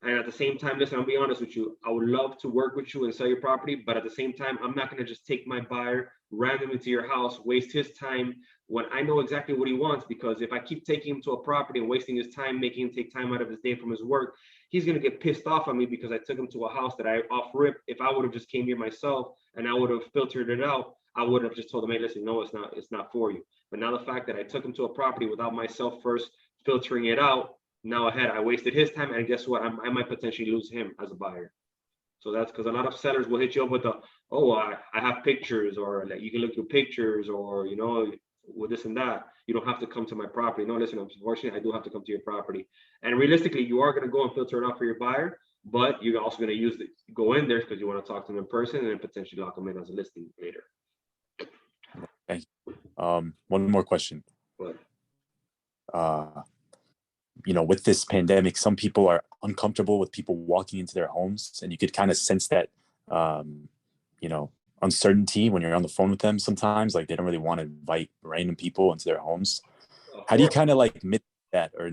And at the same time, listen, I'll be honest with you. I would love to work with you and sell your property. But at the same time, I'm not going to just take my buyer randomly to your house, waste his time when I know exactly what he wants, because if I keep taking him to a property and wasting his time, making him take time out of his day from his work, he's going to get pissed off on me because I took him to a house that I off rip. If I would have just came here myself and I would have filtered it out, I would have just told him, hey, listen, no, it's not for you. But now the fact that I took him to a property without myself first filtering it out, now I wasted his time, and guess what? I might potentially lose him as a buyer. So that's because a lot of sellers will hit you up with I have pictures, or like you can look through pictures, or with this and that. You don't have to come to my property. No, listen, unfortunately, I do have to come to your property. And realistically, you are going to go and filter it out for your buyer, but you're also going to go in there because you want to talk to them in person and then potentially lock them in as a listing later. Okay. One more question. But with this pandemic, some people are uncomfortable with people walking into their homes, and you could kind of sense that, uncertainty when you're on the phone with them sometimes. Like, they don't really want to invite random people into their homes. How do you kind of like mitigate that, or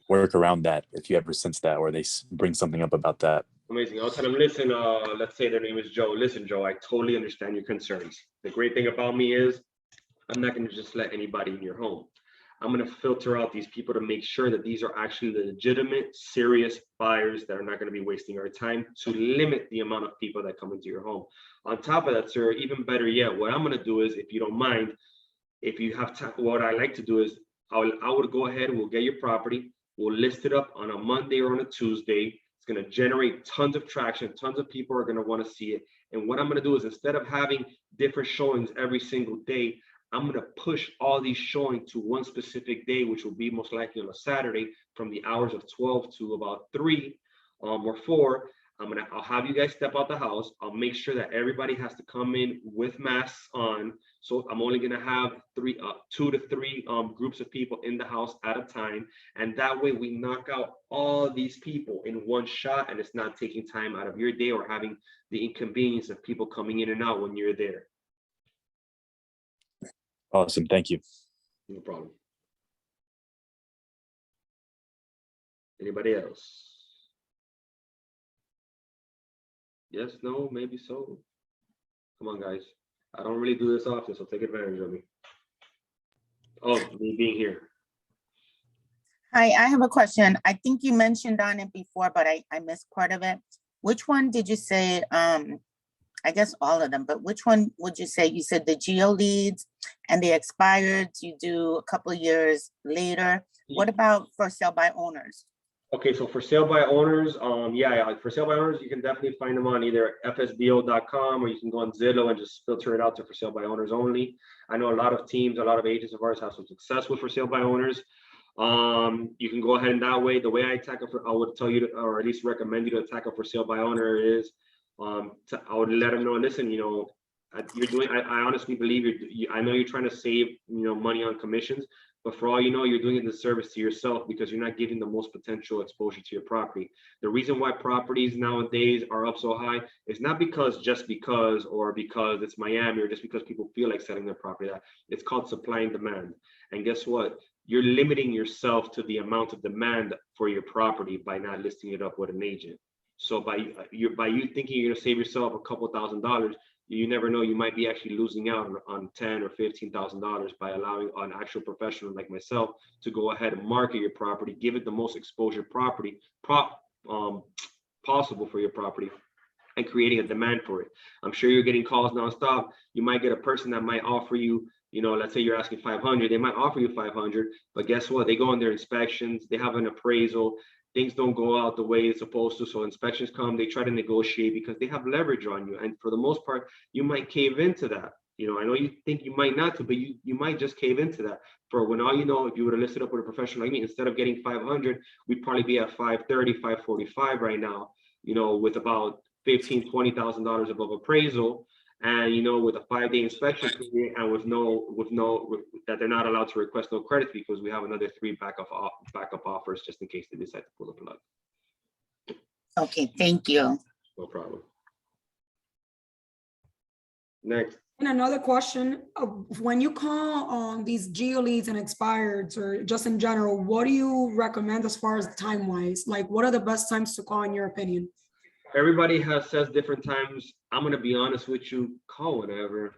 work around that if you ever sense that, or they bring something up about that? Amazing. I'll tell them, listen, let's say their name is Joe. Listen, Joe, I totally understand your concerns. The great thing about me is I'm not going to just let anybody in your home. I'm going to filter out these people to make sure that these are actually the legitimate, serious buyers that are not going to be wasting our time, to limit the amount of people that come into your home. On top of that, sir, even better yet, what I'm going to do is, if you don't mind, if you have time, what I like to do is I would go ahead and we'll get your property. We'll list it up on a Monday or on a Tuesday. It's going to generate tons of traction. Tons of people are going to want to see it. And what I'm going to do is, instead of having different showings every single day, I'm going to push all these showing to one specific day, which will be most likely on a Saturday from the hours of 12 to about 3 or 4. I'll have you guys step out the house. I'll make sure that everybody has to come in with masks on. So I'm only going to have 2 to 3 groups of people in the house at a time. And that way we knock out all these people in one shot, and it's not taking time out of your day or having the inconvenience of people coming in and out when you're there. Awesome. Thank you. No problem. Anybody else? Yes, no, maybe so. Come on, guys. I don't really do this often, so take advantage of me. Oh, me being here. Hi, I have a question. I think you mentioned on it before, but I missed part of it. Which one did you say? I guess all of them, but which one would you say? You said the Geo Leads and the expired you do a couple of years later. What about for sale by owners? Okay, so for sale by owners, for sale by owners, you can definitely find them on either fsbo.com, or you can go on Zillow and just filter it out to for sale by owners only. I know a lot of teams, a lot of agents of ours have some success with for sale by owners. You can go ahead and that way. The way I tackle I would tell you to, or at least recommend you to tackle for sale by owner is, I would let them know, listen, you're doing, I honestly believe I know you're trying to save, money on commissions, but for all you know, you're doing a disservice to yourself because you're not giving the most potential exposure to your property. The reason why properties nowadays are up so high is not just because it's Miami, or just because people feel like selling their property. It's called supply and demand. And guess what? You're limiting yourself to the amount of demand for your property by not listing it up with an agent. So by you thinking you're gonna save yourself a couple $1,000s, you never know, you might be actually losing out on $10,000 or $15,000 by allowing an actual professional like myself to go ahead and market your property, give it the most exposure possible for your property, and creating a demand for it. I'm sure you're getting calls nonstop. You might get a person that might offer you, let's say you're asking 500, they might offer you 500, but guess what? They go on their inspections, they have an appraisal, things don't go out the way it's supposed to. So inspections come, they try to negotiate because they have leverage on you. And for the most part, you might cave into that. I know you think you might not to, but you might just cave into that. For when all you know, if you would have listed up with a professional like me, instead of getting 500, we'd probably be at 530, 545 right now, with about $15,000, $20,000 above appraisal. And with a 5-day inspection period, and with that they're not allowed to request no credit because we have another 3 backup offers just in case they decide to pull the plug. Okay, thank you. No problem. Next. And another question, when you call on these Geo Leads and expireds, or just in general, what do you recommend as far as time wise? Like, what are the best times to call in your opinion? Everybody says different times. I'm going to be honest with you, call whenever.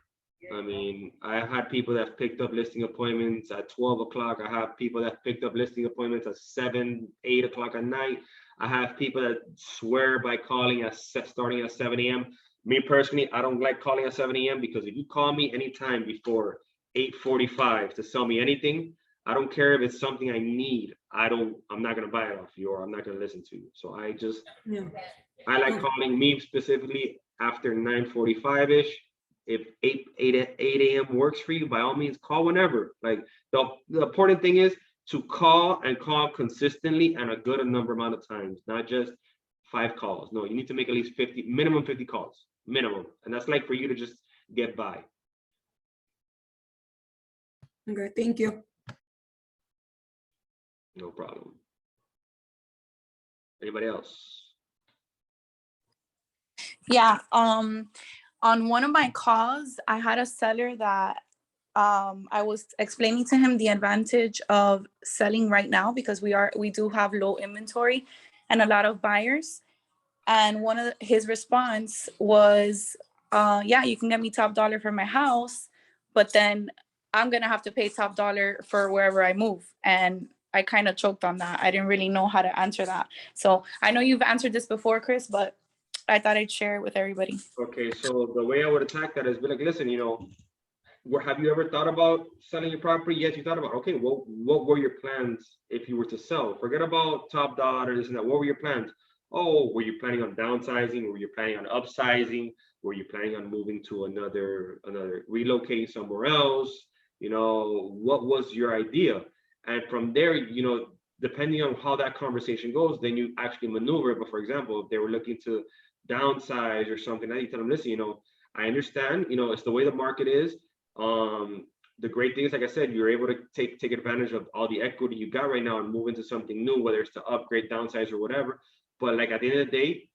I mean, I had people that picked up listing appointments at 12 o'clock. I have people that picked up listing appointments at 7, 8 o'clock at night. I have people that swear by calling at starting at 7 a.m. Me personally, I don't like calling at 7 a.m. because if you call me anytime before 8:45 to sell me anything, I don't care if it's something I need. I'm not gonna buy it off you, or I'm not gonna listen to you. So I like calling me specifically after 9:45-ish. If 8 a.m. works for you, by all means, call whenever. Like the important thing is to call and call consistently and a good number amount of times, not just 5 calls. No, you need to make at least minimum 50 calls, minimum. And that's like for you to just get by. Okay, thank you. No problem. Anybody else? Yeah, on one of my calls, I had a seller that I was explaining to him the advantage of selling right now because we do have low inventory and a lot of buyers. And one of his response was, yeah, you can get me top dollar for my house, but then I'm gonna have to pay top dollar for wherever I move. And I kind of choked on that. I didn't really know how to answer that. So I know you've answered this before, Chris, but I thought I'd share it with everybody. Okay, so the way I would attack that is be like, listen, have you ever thought about selling your property? Yes, you thought about, okay, well, what were your plans if you were to sell? Forget about top dollar, this and that. What were your plans? Oh, were you planning on downsizing? Were you planning on upsizing? Were you planning on moving to another relocating somewhere else? What was your idea? And from there, depending on how that conversation goes, then you actually maneuver. But for example, if they were looking to downsize or something, now you tell them, listen, I understand, it's the way the market is. The great thing is, like I said, you're able to take advantage of all the equity you got right now and move into something new, whether it's to upgrade, downsize, or whatever. But like at the end of the day,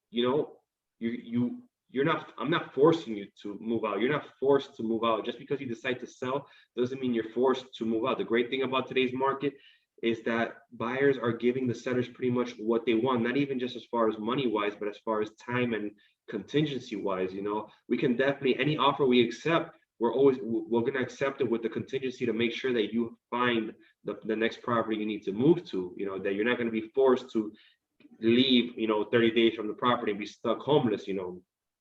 I'm not forcing you to move out. You're not forced to move out. Just because you decide to sell doesn't mean you're forced to move out. The great thing about today's market is that buyers are giving the sellers pretty much what they want, not even just as far as money wise, but as far as time and contingency wise. We can definitely, any offer we accept, we're going to accept it with the contingency to make sure that you find the next property you need to move to, that you're not going to be forced to leave 30 days from the property and be stuck homeless.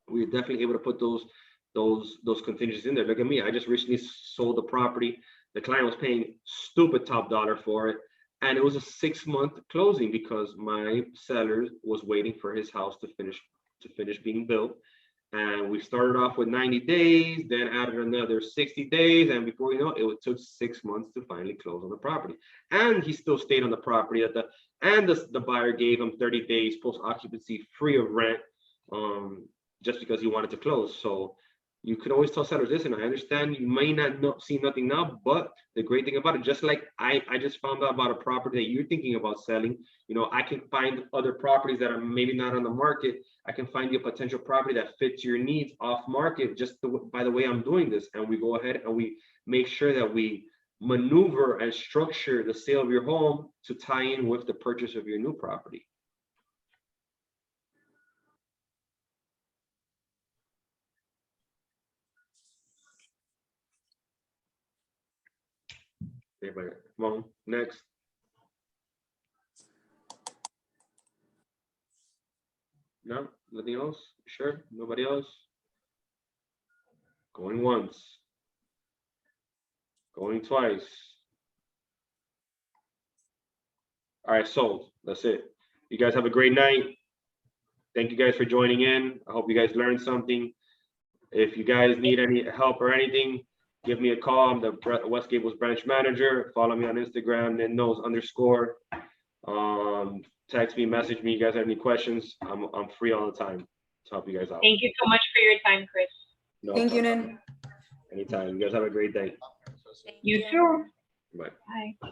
We're definitely able to put those contingencies in there. Look at me, I just recently sold the property. The client was paying stupid top dollar for it, and it was a 6-month closing because my seller was waiting for his house to finish being built. And we started off with 90 days, then added another 60 days, and before you know it took 6 months to finally close on the property. And he still stayed on the property the buyer gave him 30 days post occupancy free of rent, just because he wanted to close. So you could always tell sellers, listen, I understand you may not see nothing now, but the great thing about it, just like I just found out about a property that you're thinking about selling, I can find other properties that are maybe not on the market. I can find you a potential property that fits your needs off market just by the way I'm doing this. And we go ahead and we make sure that we maneuver and structure the sale of your home to tie in with the purchase of your new property. Everybody, come on, next. No, nothing else? Sure, nobody else? Going once. Going twice. All right, sold. That's it. You guys have a great night. Thank you guys for joining in. I hope you guys learned something. If you guys need any help or anything, give me a call. I'm the West Gables branch manager. Follow me on Instagram, @knows_. Text me, message me. You guys have any questions? I'm free all the time to help you guys out. Thank you so much for your time, Chris. No Thank you, problem. Nen. Anytime. You guys have a great day. You too. Bye. Bye.